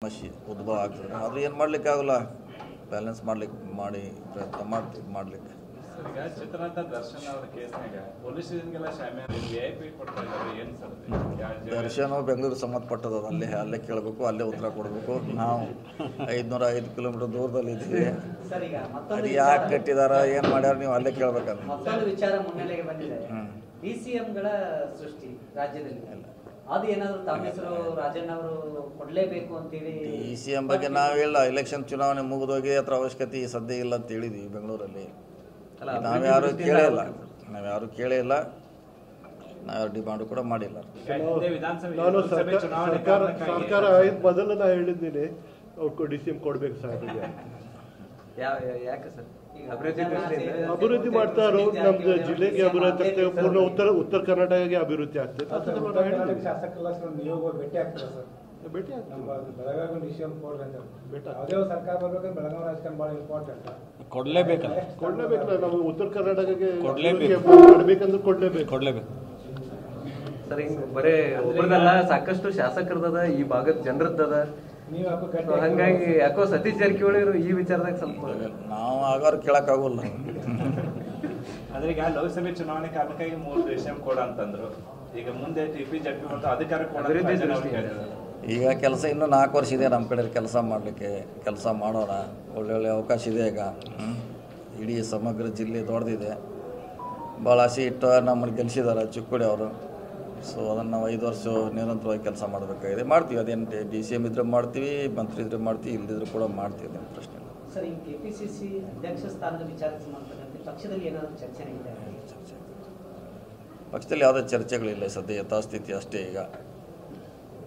ಸಮಸ್ಯೆ ಉದ್ಭವ ಆಗ್ತದೆ. ಆದರೆ ಏನು ಮಾಡಲಿಕ್ಕಾಗಲ್ಲ, ಬ್ಯಾಲೆನ್ಸ್ ಮಾಡಿ ಪ್ರಯತ್ನ ಮಾಡ್ತೀವಿ ಮಾಡಲಿಕ್ಕೆ. ಈಗ ಚಿತ್ರನಟ ದರ್ಶನ್ ಅವರ ಕೇಸ್ನಾಗ ಪೊಲೀಸರಿಗೆಲ್ಲ ದರ್ಶನ್ ಬೆಂಗಳೂರು ಸಂಬಂಧಪಟ್ಟದ ಅಲ್ಲೇ ಕೇಳಬೇಕು, ಅಲ್ಲೇ ಉತ್ತರ ಕೊಡಬೇಕು. ನಾವು 505 ಕಿಲೋಮೀಟರ್ ದೂರದಲ್ಲಿ ಇದ್ದೀವಿ. ಅದು ಯಾಕೆ ಕಟ್ಟಿದಾರ, ಏನು ಮಾಡ್ಯಾರ, ನೀವು ಅಲ್ಲೇ ಕೇಳಬೇಕಲ್ಲ. ಮತ್ತೊಂದು ವಿಚಾರ ಮುನ್ನೆಲೆಗೆ ಬಂದಿದೆ. ಡಿಸಿಎಂಗಳ ಸೃಷ್ಟಿ ರಾಜ್ಯದಲ್ಲಿ ಅದು ಏನಾದರೂ ತಮ್ಮ ಹೆಸರು ರಾಜಣ್ಣ ಅವರು ಕೊಡಲೇಬೇಕು ಅಂತೇಳಿ ಡಿಸಿಎಂ ಬಗ್ಗೆ ನಾವೆಲ್ಲ ಎಲೆಕ್ಷನ್ ಚುನಾವಣೆ ಮುಗಿದೋಗಿ ಅದ್ರ ಅವಶ್ಯಕತೆ ಸದ್ಯ ಇಲ್ಲ ಅಂತ ಹೇಳಿದ್ವಿ ಬೆಂಗಳೂರಲ್ಲಿ. ನಾವ್ಯಾರು ಕೇಳೇ ಇಲ್ಲ, ನಾವ್ಯಾರು ಡಿಮಾಂಡ್ ಕೂಡ ಮಾಡಿಲ್ಲ. ನಾನು ಸರ್ಕಾರ ಮೊದಲು ನಾ ಹೇಳಿದ್ದೀನಿ ಡಿಸಿಎಂ ಕೊಡ್ಬೇಕು ಸಾಹೇಬ್ರಿಗೆ. ಯಾಕೆ ಸರ್ ಅಭಿವೃದ್ಧಿ ಮಾಡ್ತಾರೋ ನಮ್ದು ಜಿಲ್ಲೆಗೆ ಅಭಿವೃದ್ಧಿ ಆಗ್ತದೆ, ಪೂರ್ಣ ಉತ್ತರ ಕರ್ನಾಟಕಕ್ಕೆ ಅಭಿವೃದ್ಧಿ ಆಗ್ತದೆ. ಭೇಟಿ ಕೊಡ್ಲೇಬೇಕಲ್ಲ, ನಮಗೆ ಉತ್ತರ ಕರ್ನಾಟಕಕ್ಕೆ ಮಾಡ್ಬೇಕಂದ್ರೆ ಕೊಡ್ಲೇಬೇಕು. ಸರ್ ಹಿಂಗ್ ಬರೇ ಒಬ್ಬರದಲ್ಲ, ಸಾಕಷ್ಟು ಶಾಸಕರದದ, ಈ ಭಾಗದ ಜನರದ್ದದ. ಹಂಗಾಗಿ ಯಾಕೋ ಸತೀಶ್ ಜಾರಕಿಹೊಳಿ ಈ ವಿಚಾರದಾಗ ಸ್ವಲ್ಪ ನಾವು ಆಗಾರು ಕೇಳಕ್ಕಾಗಲ್ಲ. ಆದ್ರೆ ಈಗ ಲೋಕಸಭೆ ಚುನಾವಣೆ ಕಾರಣಕ್ಕಾಗಿ 3 ಡಿಸಿಎಂ ಕೊಡ ಅಂತಂದ್ರು. ಈಗ ಮುಂದೆ ಟಿಪಿ ಜಡ್ಪಿ ಮತ್ತು ಅಧಿಕಾರ ಈಗ ಕೆಲಸ ಇನ್ನೂ 4 ವರ್ಷ ಇದೆ ನಮ್ಮ ಕಡೆ ಕೆಲಸ ಮಾಡಲಿಕ್ಕೆ. ಕೆಲಸ ಮಾಡೋಣ, ಒಳ್ಳೊಳ್ಳೆ ಅವಕಾಶ ಇದೆ. ಈಗ ಇಡೀ ಸಮಗ್ರ ಜಿಲ್ಲೆ ದೊಡ್ಡದಿದೆ, ಭಾಳ ಸೀಟು ನಮ್ಮನ್ನು ಗೆಲ್ಲಿಸಿದ್ದಾರೆ ಚಿಕ್ಕೋಡಿ ಅವರು. ಸೊ ಅದನ್ನು ನಾವು 5 ವರ್ಷ ನಿರಂತರವಾಗಿ ಕೆಲಸ ಮಾಡಬೇಕಾಗಿದೆ. ಮಾಡ್ತೀವಿ, ಅದೇನು ಡಿಸಿಎಂ ಇದ್ರೆ ಮಾಡ್ತೀವಿ, ಮಂತ್ರಿ ಇದ್ರೆ ಮಾಡ್ತೀವಿ, ಇಲ್ಲದಿದ್ರು ಕೂಡ ಮಾಡ್ತೀವಿ, ಅದೇನು ಪ್ರಶ್ನೆ ಇಲ್ಲ. ಸರ್, ಈ ಕೆಪಿಸಿಸಿ ಅಧ್ಯಕ್ಷ ಸ್ಥಾನದ ವಿಚಾರಕ್ಕೆ ಸಂಬಂಧಪಟ್ಟಂತೆ ಪಕ್ಷದಲ್ಲಿ ಏನಾದರೂ ಚರ್ಚೆ ನಡೀತಾ ಇದೆ? ಪಕ್ಷದಲ್ಲಿ ಯಾವುದೇ ಚರ್ಚೆಗಳಿಲ್ಲ ಸದ್ಯ, ಯಥಾಸ್ಥಿತಿ ಅಷ್ಟೇ. ಈಗ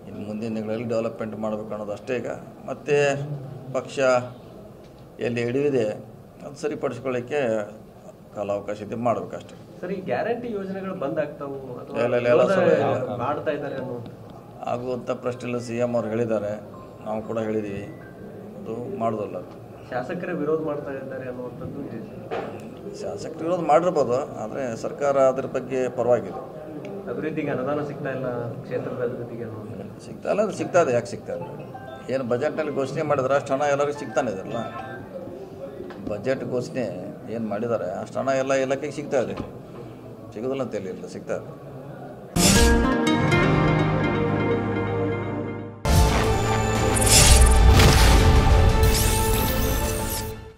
ಇನ್ನು ಮುಂದಿನ ದಿನಗಳಲ್ಲಿ ಡೆವಲಪ್ಮೆಂಟ್ ಮಾಡಬೇಕು ಅನ್ನೋದು ಅಷ್ಟೇ. ಈಗ ಮತ್ತೆ ಪಕ್ಷ ಎಲ್ಲಿ ಹಿಡಿದಿದೆ ಅದು ಸರಿಪಡಿಸ್ಕೊಳ್ಳಿಕ್ಕೆ ಕಾಲಾವಕಾಶ ಇದೆ, ಮಾಡಬೇಕಷ್ಟೇ. ಸರ್, ಈ ಗ್ಯಾರಂಟಿ ಯೋಜನೆಗಳು ಬಂದ್ ಆಗ್ತಾವು ಮಾಡ್ತಾ ಇದ್ದಾರೆ ಆಗುವಂಥ ಪ್ರಶ್ನೆ CM ಅವ್ರು ಹೇಳಿದ್ದಾರೆ, ನಾವು ಕೂಡ ಹೇಳಿದ್ದೀವಿ, ಅದು ಮಾಡೋದಲ್ಲ. ಶಾಸಕರೇ ವಿರೋಧ ಮಾಡ್ತಾ ಇದ್ದಾರೆ ಅನ್ನುವಂಥದ್ದು. ಶಾಸಕರು ವಿರೋಧ ಮಾಡಿರ್ಬೋದು, ಆದರೆ ಸರ್ಕಾರ ಅದ್ರ ಬಗ್ಗೆ ಪರವಾಗಿದೆ. ಅಭಿವೃದ್ಧಿಗೆ ಅನುದಾನ ಸಿಗ್ತಾ ಇಲ್ಲ, ಕ್ಷೇತ್ರದ ಅಭಿವೃದ್ಧಿಗೆ ಸಿಗ್ತಾ ಇಲ್ಲ. ಅದು ಸಿಗ್ತಾ ಇದೆ, ಯಾಕೆ ಸಿಗ್ತಾ ಇಲ್ಲ? ಏನು ಬಜೆಟ್ನಲ್ಲಿ ಘೋಷಣೆ ಮಾಡಿದ್ರೆ ಅಷ್ಟು ಹಣ ಎಲ್ಲರಿಗೂ ಸಿಗ್ತಾನೆ ಇದೆಲ್ಲ. ಬಜೆಟ್ ಘೋಷಣೆ ಏನು ಮಾಡಿದ್ದಾರೆ ಅಷ್ಟು ಹಣ ಎಲ್ಲ ಇಲಾಖೆಗೆ ಸಿಗ್ತಾ ಇದೆ, ಸಿಗೋದಿಲ್ಲ ಅಂತ ಹೇಳಿಲ್ಲ, ಸಿಗ್ತಾ ಇದೆ.